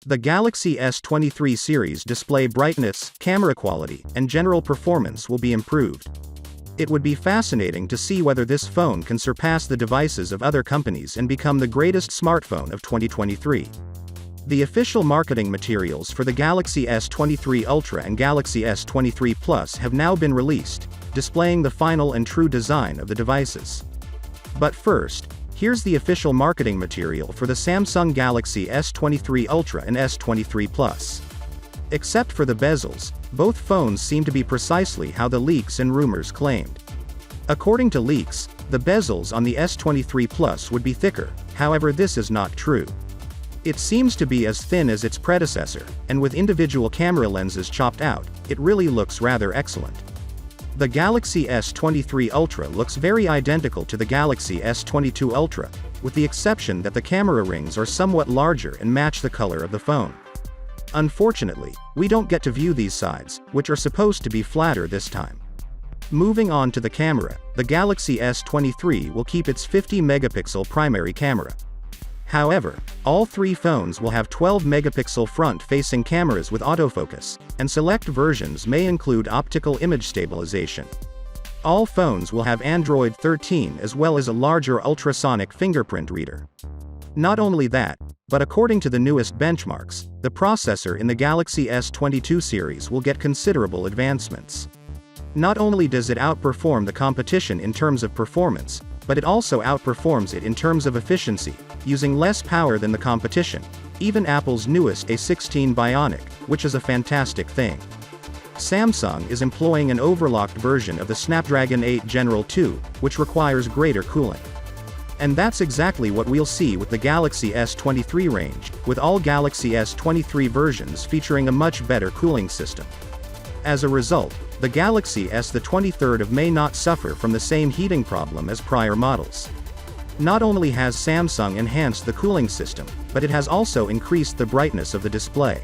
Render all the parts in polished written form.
The Galaxy S23 series display brightness, camera quality, and general performance will be improved. It would be fascinating to see whether this phone can surpass the devices of other companies and become the greatest smartphone of 2023. The official marketing materials for the Galaxy S23 Ultra and Galaxy S23 Plus have now been released, displaying the final and true design of the devices. But first, here's the official marketing material for the Samsung Galaxy S23 Ultra and S23 Plus. Except for the bezels, both phones seem to be precisely how the leaks and rumors claimed. According to leaks, the bezels on the S23 Plus would be thicker, however this is not true. It seems to be as thin as its predecessor, and with individual camera lenses chopped out, it really looks rather excellent. The Galaxy S23 Ultra looks very identical to the Galaxy S22 Ultra, with the exception that the camera rings are somewhat larger and match the color of the phone. Unfortunately, we don't get to view these sides, which are supposed to be flatter this time. Moving on to the camera, the Galaxy S23 will keep its 50-megapixel primary camera. However, all three phones will have 12-megapixel front-facing cameras with autofocus, and select versions may include optical image stabilization. All phones will have Android 13 as well as a larger ultrasonic fingerprint reader. Not only that, but according to the newest benchmarks, the processor in the Galaxy S22 series will get considerable advancements. Not only does it outperform the competition in terms of performance, but it also outperforms it in terms of efficiency, using less power than the competition, even Apple's newest A16 Bionic, which is a fantastic thing. Samsung is employing an overclocked version of the Snapdragon 8 Gen 2, which requires greater cooling. And that's exactly what we'll see with the Galaxy S23 range, with all Galaxy S23 versions featuring a much better cooling system. As a result, the Galaxy S23 may not suffer from the same heating problem as prior models. Not only has Samsung enhanced the cooling system, but it has also increased the brightness of the display.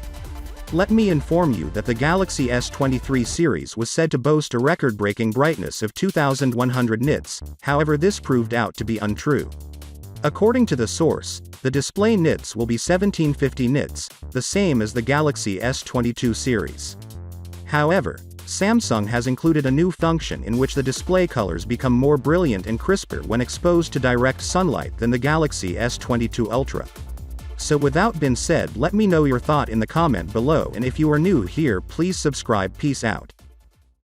Let me inform you that the Galaxy S23 series was said to boast a record-breaking brightness of 2100 nits, however this proved out to be untrue. According to the source, the display nits will be 1750 nits, the same as the Galaxy S22 series. However, Samsung has included a new function in which the display colors become more brilliant and crisper when exposed to direct sunlight than the Galaxy S22 Ultra. So with that being said, let me know your thought in the comment below, and if you are new here, please subscribe. Peace out.